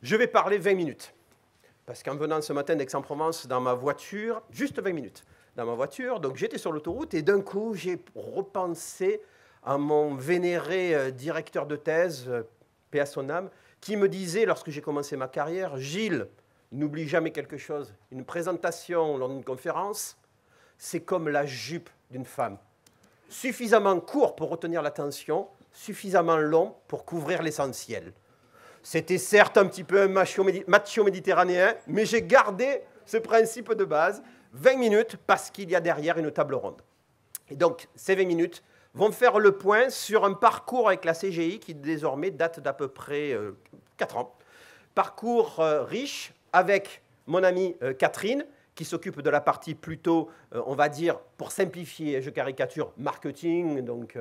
Je vais parler 20 minutes. Parce qu'en venant ce matin d'Aix-en-Provence dans ma voiture, juste 20 minutes, dans ma voiture, donc j'étais sur l'autoroute et d'un coup, j'ai repensé à mon vénéré directeur de thèse, paix à son âme, qui me disait, lorsque j'ai commencé ma carrière, « Gilles, n'oublie jamais quelque chose. Une présentation lors d'une conférence, c'est comme la jupe d'une femme. Suffisamment court pour retenir l'attention, suffisamment long pour couvrir l'essentiel. » C'était certes un petit peu un macho méditerranéen, mais j'ai gardé ce principe de base, 20 minutes, parce qu'il y a derrière une table ronde. Et donc, ces 20 minutes vont faire le point sur un parcours avec la CGI qui désormais date d'à peu près 4 ans. Parcours riche avec mon amie Catherine, qui s'occupe de la partie plutôt, on va dire, pour simplifier, je caricature, marketing, donc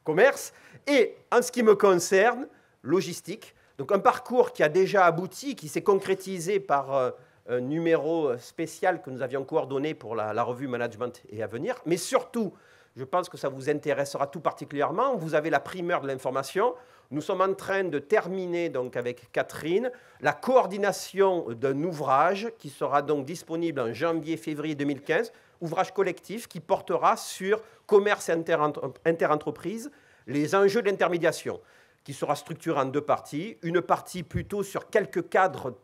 commerce, et en ce qui me concerne, logistique. Donc un parcours qui a déjà abouti, qui s'est concrétisé par un numéro spécial que nous avions coordonné pour la revue Management et Avenir. Mais surtout, je pense que ça vous intéressera tout particulièrement. Vous avez la primeur de l'information. Nous sommes en train de terminer donc avec Catherine la coordination d'un ouvrage qui sera donc disponible en janvier-février 2015, ouvrage collectif qui portera sur commerce interentreprise, les enjeux de l'intermédiation, qui sera structuré en 2 parties. Une partie plutôt sur quelques cadres,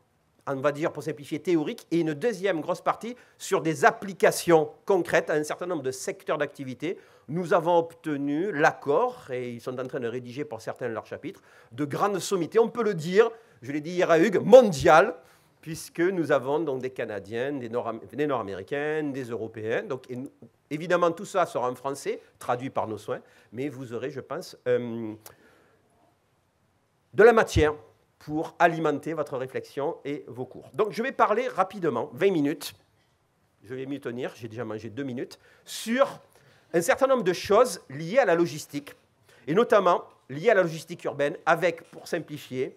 on va dire pour simplifier, théoriques, et une deuxième grosse partie sur des applications concrètes à un certain nombre de secteurs d'activité. Nous avons obtenu l'accord, et ils sont en train de rédiger pour certains leurs chapitres, de grandes sommités, on peut le dire, je l'ai dit hier à Hugues, mondiales, puisque nous avons donc des Canadiens, des Nord-Américains, des Européens. Donc, évidemment, tout ça sera en français, traduit par nos soins, mais vous aurez, je pense, de la matière pour alimenter votre réflexion et vos cours. Donc, je vais parler rapidement, 20 minutes, je vais m'y tenir, j'ai déjà mangé 2 minutes, sur un certain nombre de choses liées à la logistique, et notamment liées à la logistique urbaine, avec, pour simplifier,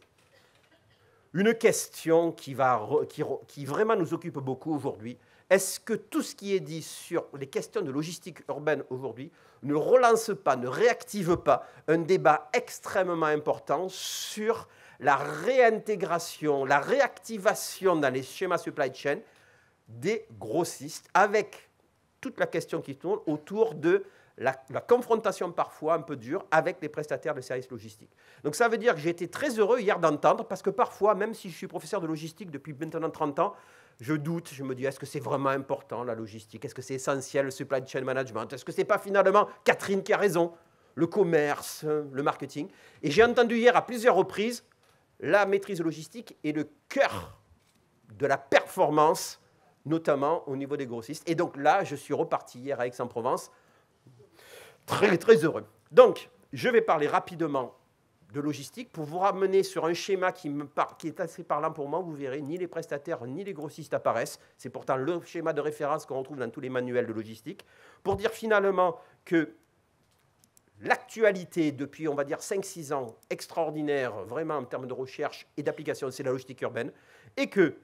une question qui vraiment nous occupe beaucoup aujourd'hui. Est-ce que tout ce qui est dit sur les questions de logistique urbaine aujourd'hui ne relance pas, ne réactive pas un débat extrêmement important sur la réintégration, la réactivation dans les schémas supply chain des grossistes, avec toute la question qui tourne autour de la confrontation parfois un peu dure avec les prestataires de services logistiques. Donc ça veut dire que j'ai été très heureux hier d'entendre, parce que parfois, même si je suis professeur de logistique depuis maintenant 30 ans, je doute, je me dis, est-ce que c'est vraiment important la logistique? Est-ce que c'est essentiel le supply chain management? Est-ce que ce n'est pas finalement Catherine qui a raison? Le commerce, le marketing. Et j'ai entendu hier à plusieurs reprises, la maîtrise logistique est le cœur de la performance, notamment au niveau des grossistes. Et donc là, je suis reparti hier à Aix-en-Provence, très, très heureux. Donc, je vais parler rapidement de logistique pour vous ramener sur un schéma qui est assez parlant pour moi. Vous verrez, ni les prestataires ni les grossistes apparaissent. C'est pourtant le schéma de référence qu'on retrouve dans tous les manuels de logistique. Pour dire finalement que l'actualité, depuis, on va dire, 5-6 ans, extraordinaire, vraiment en termes de recherche et d'application, c'est la logistique urbaine, et que,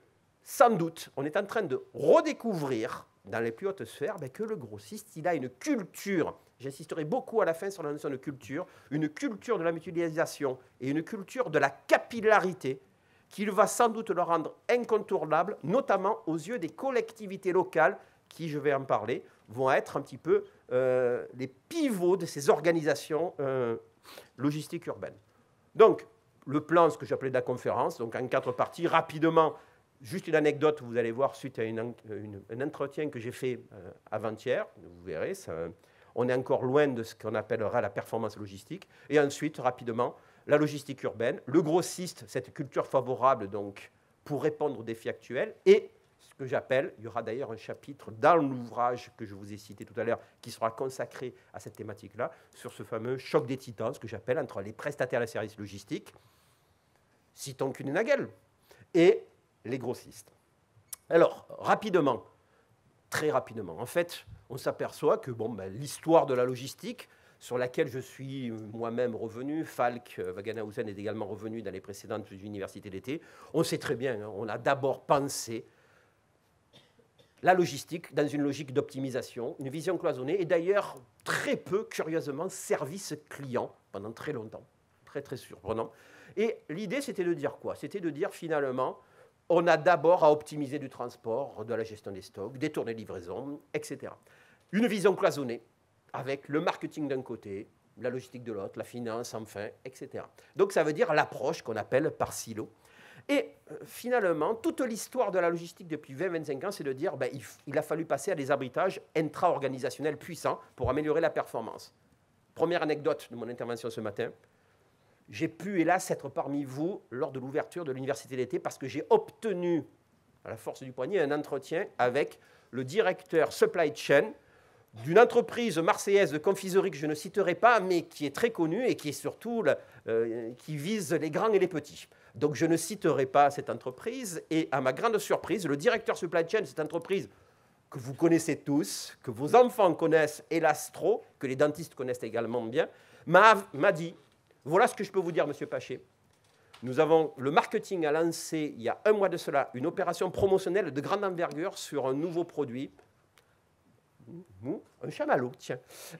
sans doute, on est en train de redécouvrir, dans les plus hautes sphères, que le grossiste, il a une culture, j'insisterai beaucoup à la fin sur la notion de culture, une culture de la mutualisation et une culture de la capillarité, qui va sans doute le rendre incontournable, notamment aux yeux des collectivités locales, qui, je vais en parler, vont être un petit peu les pivots de ces organisations logistiques urbaines. Donc, le plan, ce que j'appelais de la conférence, donc en 4 parties, rapidement, juste une anecdote, vous allez voir, suite à un entretien que j'ai fait avant-hier, vous verrez, on est encore loin de ce qu'on appellera la performance logistique, et ensuite, rapidement, la logistique urbaine, le grossiste, cette culture favorable donc, pour répondre aux défis actuels, et ce que j'appelle, il y aura d'ailleurs un chapitre dans l'ouvrage que je vous ai cité tout à l'heure qui sera consacré à cette thématique-là, sur ce fameux choc des titans, ce que j'appelle entre les prestataires de services logistiques, citons Kuehne+Nagel, et les grossistes. Alors, rapidement, très rapidement, en fait, on s'aperçoit que l'histoire de la logistique, sur laquelle je suis moi-même revenu, Falk Wagenhausen est également revenu dans les précédentes universités d'été, on sait très bien, on a d'abord pensé la logistique dans une logique d'optimisation, une vision cloisonnée, et d'ailleurs très peu, curieusement, service client pendant très longtemps. très très surprenant. Et l'idée, c'était de dire quoi? C'était de dire finalement, on a d'abord à optimiser du transport, de la gestion des stocks, des tournées de livraison, etc. Une vision cloisonnée, avec le marketing d'un côté, la logistique de l'autre, la finance enfin, etc. Donc ça veut dire l'approche qu'on appelle par silo. Et finalement, toute l'histoire de la logistique depuis 20-25 ans, c'est de dire il a fallu passer à des arbitrages intra-organisationnels puissants pour améliorer la performance. Première anecdote de mon intervention ce matin, j'ai pu, hélas, être parmi vous lors de l'ouverture de l'université d'été parce que j'ai obtenu, à la force du poignet, un entretien avec le directeur supply chain d'une entreprise marseillaise de confiserie que je ne citerai pas, mais qui est très connue et qui est surtout qui vise les grands et les petits. Donc je ne citerai pas cette entreprise. Et à ma grande surprise, le directeur supply chain de cette entreprise que vous connaissez tous, que vos enfants connaissent, hélas trop, que les dentistes connaissent également bien, m'a dit, voilà ce que je peux vous dire, monsieur Paché. Le marketing a lancé, il y a un mois de cela, une opération promotionnelle de grande envergure sur un nouveau produit, un chamallow, tiens.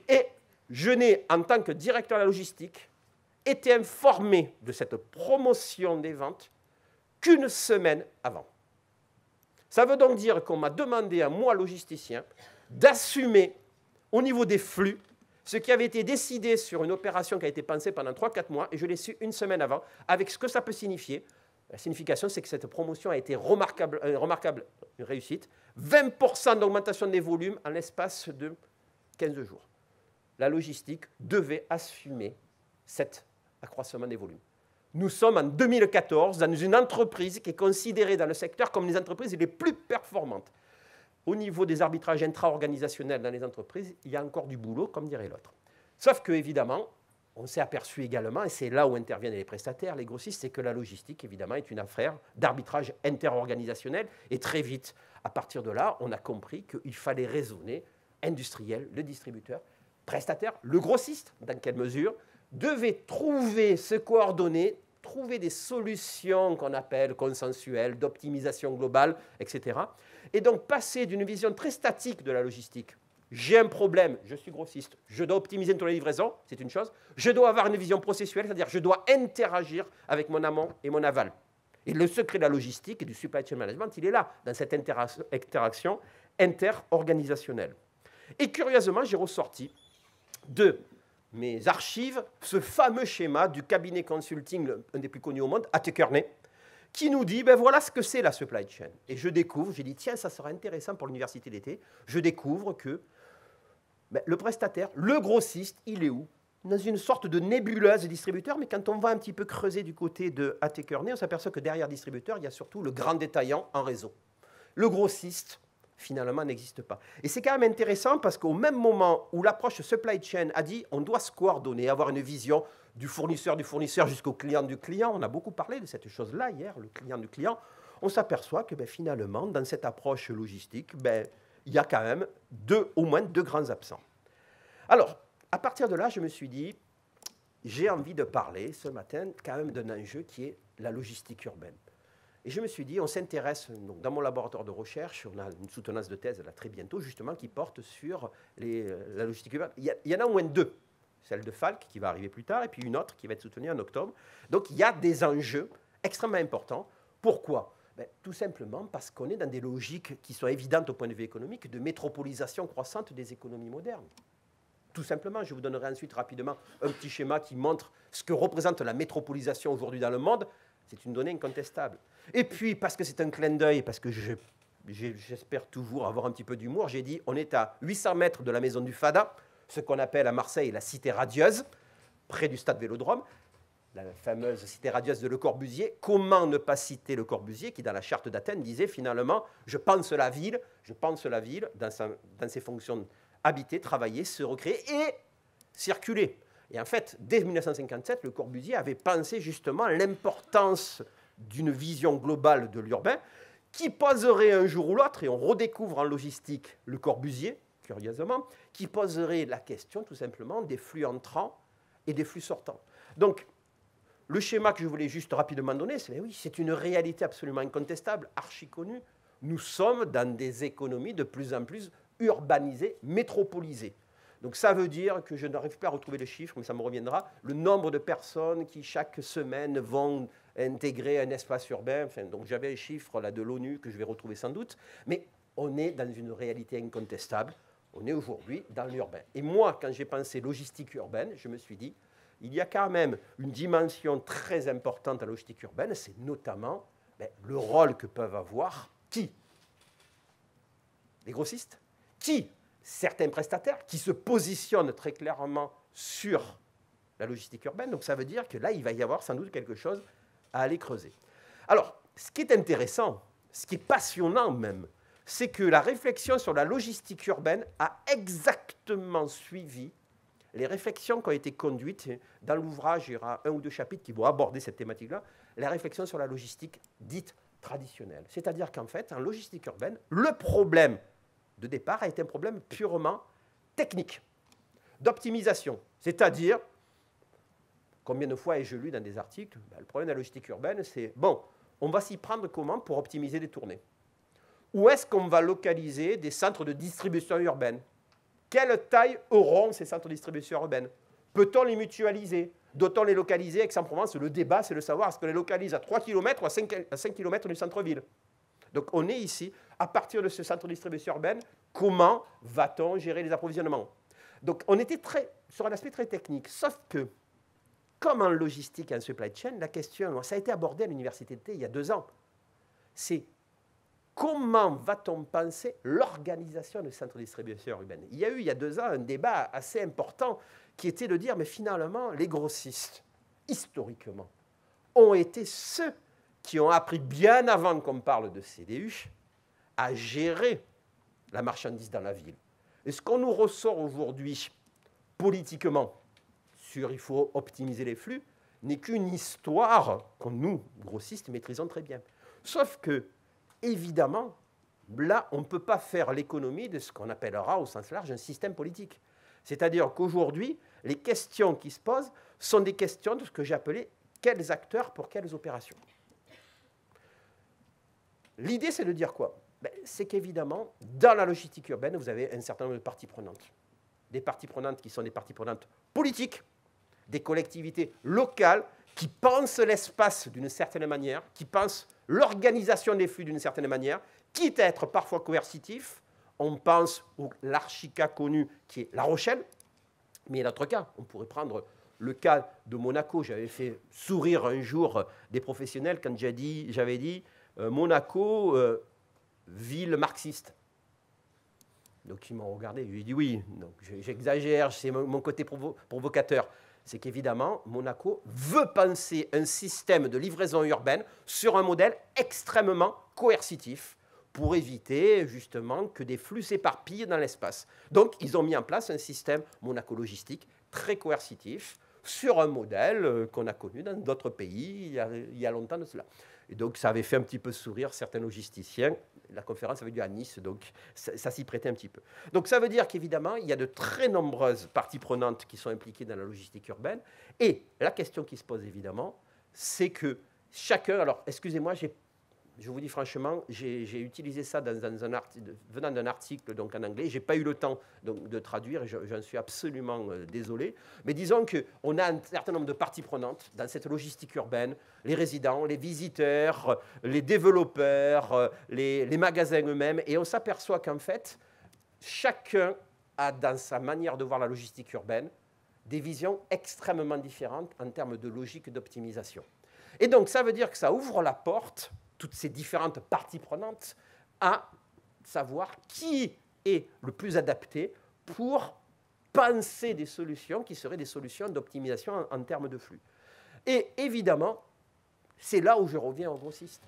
Et je n'ai, en tant que directeur de la logistique, été informé de cette promotion des ventes qu'une semaine avant. Ça veut donc dire qu'on m'a demandé à moi, logisticien, d'assumer au niveau des flux ce qui avait été décidé sur une opération qui a été pensée pendant 3-4 mois, et je l'ai su une semaine avant, avec ce que ça peut signifier. La signification, c'est que cette promotion a été remarquable réussite. 20% d'augmentation des volumes en l'espace de 15 jours. La logistique devait assumer cet accroissement des volumes. Nous sommes en 2014 dans une entreprise qui est considérée dans le secteur comme les entreprises les plus performantes. Au niveau des arbitrages intra-organisationnels dans les entreprises, il y a encore du boulot, comme dirait l'autre. Sauf que, évidemment, on s'est aperçu également, et c'est là où interviennent les prestataires, les grossistes, c'est que la logistique, évidemment, est une affaire d'arbitrage interorganisationnel. Et très vite, à partir de là, on a compris qu'il fallait raisonner industriel, le distributeur, prestataire, le grossiste, dans quelle mesure, devait trouver, se coordonner, trouver des solutions qu'on appelle consensuelles, d'optimisation globale, etc. Et donc passer d'une vision très statique de la logistique. J'ai un problème, je suis grossiste, je dois optimiser une tournée de livraison, c'est une chose. Je dois avoir une vision processuelle, c'est-à-dire je dois interagir avec mon amont et mon aval. Et le secret de la logistique et du supply chain management, il est là, dans cette interaction interorganisationnelle. Et curieusement, j'ai ressorti de mes archives ce fameux schéma du cabinet consulting, un des plus connus au monde, A.T. Kearney, qui nous dit, voilà ce que c'est la supply chain. Et je découvre, j'ai dit, tiens, ça sera intéressant pour l'université d'été, je découvre que le prestataire, le grossiste, il est où? Dans une sorte de nébuleuse distributeur, mais quand on va un petit peu creuser du côté de A.T. Kearney, on s'aperçoit que derrière distributeur, il y a surtout le grand détaillant en réseau. Le grossiste, finalement, n'existe pas. Et c'est quand même intéressant parce qu'au même moment où l'approche supply chain a dit on doit se coordonner, avoir une vision du fournisseur jusqu'au client du client, on a beaucoup parlé de cette chose-là hier, le client du client, on s'aperçoit que finalement, dans cette approche logistique, il y a quand même au moins deux grands absents. Alors, à partir de là, je me suis dit, j'ai envie de parler ce matin quand même d'un enjeu qui est la logistique urbaine. Et je me suis dit, on s'intéresse, dans mon laboratoire de recherche, on a une soutenance de thèse là, très bientôt, justement, qui porte sur la logistique urbaine. Il y en a au moins deux. Celle de Falk, qui va arriver plus tard, et puis une autre qui va être soutenue en octobre. Donc, il y a des enjeux extrêmement importants. Pourquoi? Tout simplement parce qu'on est dans des logiques qui sont évidentes au point de vue économique, de métropolisation croissante des économies modernes. Tout simplement, je vous donnerai ensuite rapidement un petit schéma qui montre ce que représente la métropolisation aujourd'hui dans le monde. C'est une donnée incontestable. Et puis, parce que c'est un clin d'œil, parce que j'espère toujours avoir un petit peu d'humour, j'ai dit on est à 800 mètres de la maison du Fada, ce qu'on appelle à Marseille la cité radieuse, près du stade Vélodrome, la fameuse cité radieuse de Le Corbusier. Comment ne pas citer Le Corbusier, qui dans la charte d'Athènes disait finalement je pense la ville dans ses fonctions habiter, travailler, se recréer et circuler. Et en fait, dès 1957, Le Corbusier avait pensé justement l'importance d'une vision globale de l'urbain qui poserait un jour ou l'autre, et on redécouvre en logistique Le Corbusier, curieusement, qui poserait la question tout simplement des flux entrants et des flux sortants. Donc, le schéma que je voulais juste rapidement donner, c'est oui, c'est une réalité absolument incontestable, archi connue. Nous sommes dans des économies de plus en plus urbanisées, métropolisées. Donc ça veut dire que je n'arrive plus à retrouver les chiffres, mais ça me reviendra, le nombre de personnes qui chaque semaine vont intégrer un espace urbain. Enfin, donc j'avais les chiffres là, de l'ONU que je vais retrouver sans doute, mais on est dans une réalité incontestable. On est aujourd'hui dans l'urbain. Et moi, quand j'ai pensé logistique urbaine, je me suis dit, il y a quand même une dimension très importante à la logistique urbaine, c'est notamment le rôle que peuvent avoir qui? Les grossistes? Qui? Certains prestataires qui se positionnent très clairement sur la logistique urbaine. Donc ça veut dire que là, il va y avoir sans doute quelque chose à aller creuser. Alors, ce qui est intéressant, ce qui est passionnant même, c'est que la réflexion sur la logistique urbaine a exactement suivi les réflexions qui ont été conduites. Dans l'ouvrage, il y aura 1 ou 2 chapitres qui vont aborder cette thématique-là, la réflexion sur la logistique dite traditionnelle. C'est-à-dire qu'en fait, en logistique urbaine, le problème de départ a été un problème purement technique, d'optimisation. C'est-à-dire, combien de fois ai-je lu dans des articles, le problème de la logistique urbaine, c'est, bon, on va s'y prendre comment pour optimiser les tournées? Où est-ce qu'on va localiser des centres de distribution urbaine? Quelle taille auront ces centres de distribution urbaine? Peut-on les mutualiser? Doit-on les localiser? Aix-en-Provence, le débat, c'est de savoir est-ce qu'on les localise à 3 km ou à 5 km du centre-ville. Donc on est ici, à partir de ce centre de distribution urbaine, comment va-t-on gérer les approvisionnements? Donc on était sur un aspect très technique, sauf que, comme en logistique et en supply chain, la question, ça a été abordé à l'université d'été il y a 2 ans, c'est comment va-t-on penser l'organisation de centres de distribution urbaine? Il y a eu, il y a 2 ans, un débat assez important qui était de dire, mais finalement, les grossistes, historiquement, ont été ceux qui ont appris bien avant qu'on parle de CDU à gérer la marchandise dans la ville. Et ce qu'on nous ressort aujourd'hui, politiquement, sur il faut optimiser les flux, n'est qu'une histoire que nous, grossistes, maîtrisons très bien. Sauf que, évidemment, là, on ne peut pas faire l'économie de ce qu'on appellera au sens large un système politique. C'est-à-dire qu'aujourd'hui, les questions qui se posent sont des questions de ce que j'ai appelé quels acteurs pour quelles opérations. L'idée, c'est de dire quoi? C'est qu'évidemment, dans la logistique urbaine, vous avez un certain nombre de parties prenantes. Des parties prenantes qui sont des parties prenantes politiques, des collectivités locales qui pensent l'espace d'une certaine manière, qui pensent l'organisation des flux d'une certaine manière, quitte à être parfois coercitif. On pense à l'archicas connu qui est La Rochelle, mais il y a d'autres cas. On pourrait prendre le cas de Monaco. J'avais fait sourire un jour des professionnels quand j'avais dit Monaco, ville marxiste. Donc ils m'ont regardé, je lui ai dit oui, j'exagère, c'est mon côté provocateur. C'est qu'évidemment, Monaco veut penser un système de livraison urbaine sur un modèle extrêmement coercitif pour éviter justement que des flux s'éparpillent dans l'espace. Donc ils ont mis en place un système monaco-logistique très coercitif sur un modèle qu'on a connu dans d'autres pays il y a longtemps de cela. Et donc, ça avait fait un petit peu sourire certains logisticiens. La conférence avait lieu à Nice, donc ça s'y prêtait un petit peu. Donc, ça veut dire qu'évidemment, il y a de très nombreuses parties prenantes qui sont impliquées dans la logistique urbaine. Et la question qui se pose, évidemment, c'est que chacun... Alors, excusez-moi, je vous dis franchement, j'ai utilisé ça venant d'un article donc en anglais. Je n'ai pas eu le temps donc, de traduire et j'en suis absolument désolé. Mais disons qu'on a un certain nombre de parties prenantes dans cette logistique urbaine, les résidents, les visiteurs, les développeurs, les magasins eux-mêmes. Et on s'aperçoit qu'en fait, chacun a dans sa manière de voir la logistique urbaine des visions extrêmement différentes en termes de logique d'optimisation. Et donc ça veut dire que ça ouvre la porte, toutes ces différentes parties prenantes, à savoir qui est le plus adapté pour penser des solutions qui seraient des solutions d'optimisation en termes de flux. Et évidemment, c'est là où je reviens aux grossistes.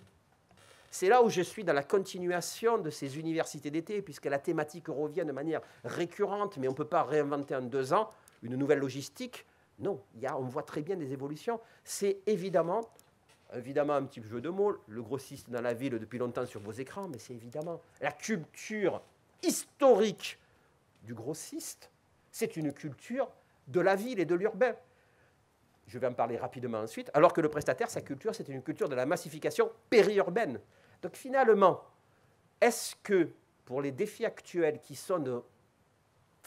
C'est là où je suis dans la continuation de ces universités d'été, puisque la thématique revient de manière récurrente, mais on ne peut pas réinventer en 2 ans une nouvelle logistique. Non, on voit très bien des évolutions. C'est évidemment un petit jeu de mots, le grossiste dans la ville depuis longtemps sur vos écrans, mais c'est évidemment la culture historique du grossiste, c'est une culture de la ville et de l'urbain. Je vais en parler rapidement ensuite, alors que le prestataire, sa culture, c'est une culture de la massification périurbaine. Donc finalement, est-ce que pour les défis actuels qui sont de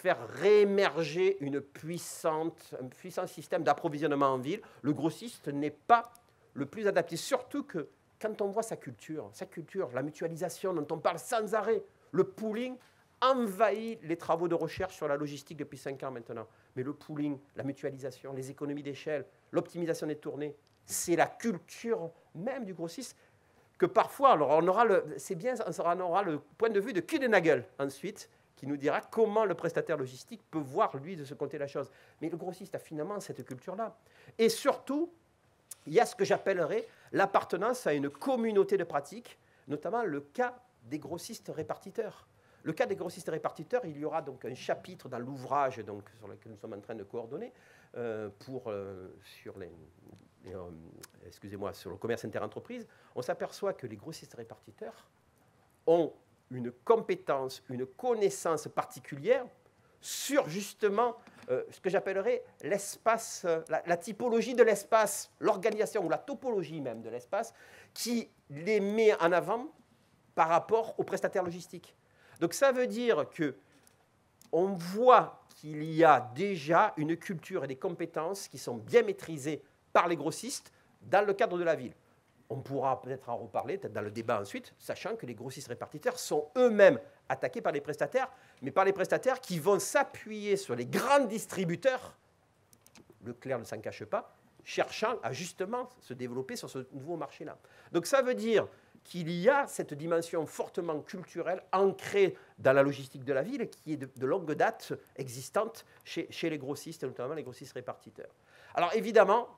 faire réémerger un puissant système d'approvisionnement en ville. Le grossiste n'est pas le plus adapté, surtout que quand on voit sa culture, la mutualisation dont on parle sans arrêt, le pooling envahit les travaux de recherche sur la logistique depuis 5 ans maintenant. Mais le pooling, la mutualisation, les économies d'échelle, l'optimisation des tournées, c'est la culture même du grossiste que parfois, alors on aura le point de vue de Kuehne-Nagel ensuite, qui nous dira comment le prestataire logistique peut voir, lui, de ce côté la chose. Mais le grossiste a finalement cette culture-là. Et surtout, il y a ce que j'appellerais l'appartenance à une communauté de pratiques, notamment le cas des grossistes répartiteurs. Le cas des grossistes répartiteurs, il y aura donc un chapitre dans l'ouvrage sur lequel nous sommes en train de coordonner sur le commerce interentreprise. On s'aperçoit que les grossistes répartiteurs ont une compétence, une connaissance particulière sur justement ce que j'appellerais l'espace, la typologie de l'espace, l'organisation ou la topologie même de l'espace, qui les met en avant par rapport aux prestataires logistiques. Donc ça veut dire qu'on voit qu'il y a déjà une culture et des compétences qui sont bien maîtrisées par les grossistes dans le cadre de la ville. On pourra peut-être en reparler, peut-être dans le débat ensuite, sachant que les grossistes répartiteurs sont eux-mêmes attaqués par les prestataires, mais par les prestataires qui vont s'appuyer sur les grands distributeurs, Leclerc ne s'en cache pas, cherchant à justement se développer sur ce nouveau marché-là. Donc ça veut dire qu'il y a cette dimension fortement culturelle ancrée dans la logistique de la ville qui est de longue date existante chez les grossistes, et notamment les grossistes répartiteurs. Alors évidemment,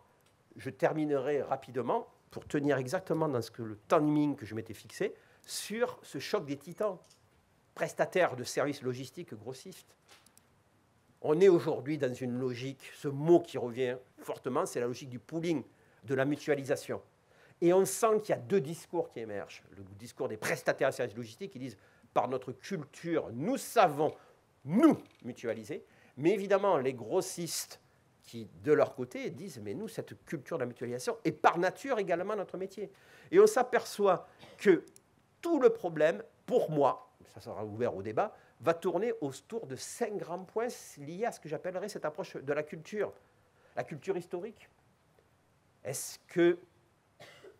je terminerai rapidement pour tenir exactement dans le timing que je m'étais fixé sur ce choc des titans, prestataires de services logistiques grossistes. On est aujourd'hui dans une logique, ce mot qui revient fortement, c'est la logique du pooling, de la mutualisation. Et on sent qu'il y a deux discours qui émergent. Le discours des prestataires de services logistiques qui disent, par notre culture, nous savons nous mutualiser, mais évidemment, les grossistes qui, de leur côté, disent, mais nous, cette culture de la mutualisation est par nature également notre métier. Et on s'aperçoit que tout le problème, pour moi, ça sera ouvert au débat, va tourner autour de 5 grands points liés à ce que j'appellerais cette approche de la culture. La culture historique. Est-ce que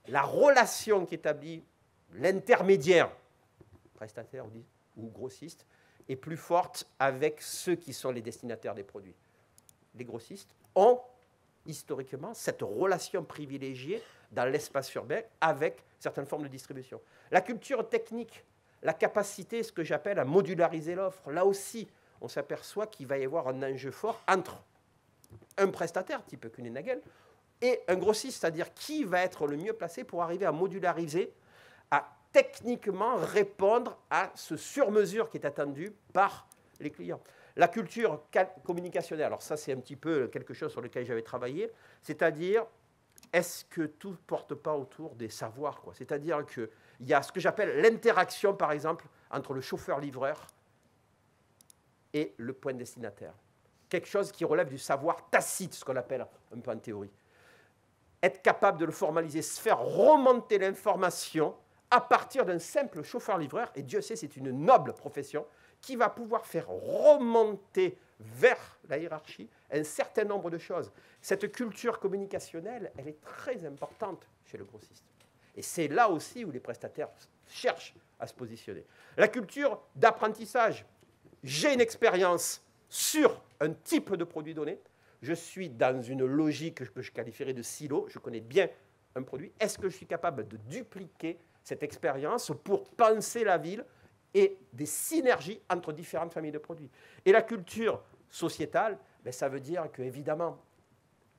la relation qu'établit l'intermédiaire, prestataire ou grossiste, est plus forte avec ceux qui sont les destinataires des produits? Les grossistes ont historiquement cette relation privilégiée dans l'espace urbain avec certaines formes de distribution. La culture technique, la capacité, ce que j'appelle à modulariser l'offre, là aussi, on s'aperçoit qu'il va y avoir un enjeu fort entre un prestataire, type Kuehne-Nagel, et un grossiste, c'est-à-dire qui va être le mieux placé pour arriver à modulariser, à techniquement répondre à ce sur-mesure qui est attendu par les clients. La culture communicationnelle, alors ça c'est un petit peu quelque chose sur lequel j'avais travaillé, c'est-à-dire est-ce que tout ne porte pas autour des savoirs, quoi. C'est-à-dire qu'il y a ce que j'appelle l'interaction, par exemple, entre le chauffeur-livreur et le point destinataire. Quelque chose qui relève du savoir tacite, ce qu'on appelle un peu en théorie. Être capable de le formaliser, se faire remonter l'information à partir d'un simple chauffeur-livreur, et Dieu sait, c'est une noble profession, qui va pouvoir faire remonter vers la hiérarchie un certain nombre de choses. Cette culture communicationnelle, elle est très importante chez le grossiste. Et c'est là aussi où les prestataires cherchent à se positionner. La culture d'apprentissage. J'ai une expérience sur un type de produit donné. Je suis dans une logique que je qualifierais de silo. Je connais bien un produit. Est-ce que je suis capable de dupliquer cette expérience pour penser la ville et des synergies entre différentes familles de produits? Et la culture sociétale, ben, ça veut dire que, évidemment,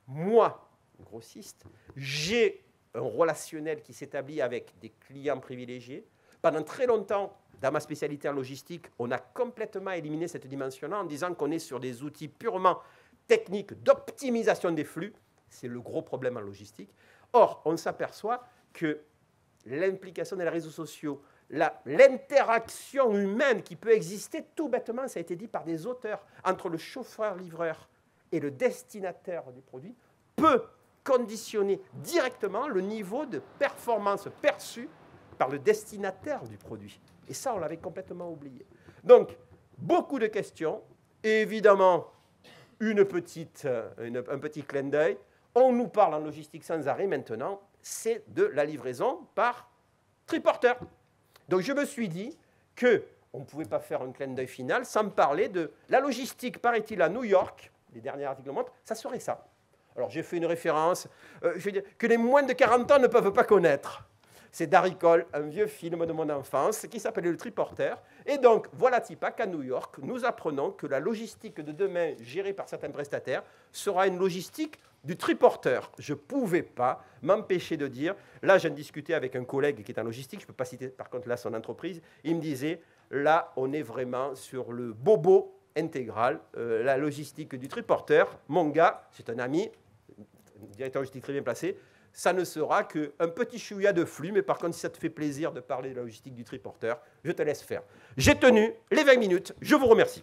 moi, grossiste, j'ai un relationnel qui s'établit avec des clients privilégiés. Pendant très longtemps, dans ma spécialité en logistique, on a complètement éliminé cette dimension-là en disant qu'on est sur des outils purement techniques d'optimisation des flux. C'est le gros problème en logistique. Or, on s'aperçoit que l'implication des réseaux sociaux, l'interaction humaine qui peut exister tout bêtement, ça a été dit par des auteurs, entre le chauffeur-livreur et le destinataire du produit, peut conditionner directement le niveau de performance perçu par le destinataire du produit. Et ça, on l'avait complètement oublié. Donc, beaucoup de questions, Et évidemment, un petit clin d'œil. On nous parle en logistique sans arrêt maintenant, c'est de la livraison par triporteur. Donc je me suis dit qu'on ne pouvait pas faire un clin d'œil final sans me parler de la logistique, paraît-il, à New York, les derniers articles montrent, ça serait ça. Alors j'ai fait une référence je veux dire, que les moins de 40 ans ne peuvent pas connaître. C'est Darry Cole, un vieux film de mon enfance qui s'appelait Le Triporteur. Et donc, voilà Tipa qu'à New York, nous apprenons que la logistique de demain, gérée par certains prestataires, sera une logistique du triporteur. Je ne pouvais pas m'empêcher de dire, là, j'en discutais avec un collègue qui est en logistique, je ne peux pas citer par contre là son entreprise, il me disait, là, on est vraiment sur le bobo intégral, la logistique du triporteur. Mon gars, c'est un ami, directeur logistique très bien placé, ça ne sera qu'un petit chouïa de flux, mais par contre, si ça te fait plaisir de parler de la logistique du triporteur, je te laisse faire. J'ai tenu les 20 minutes, je vous remercie.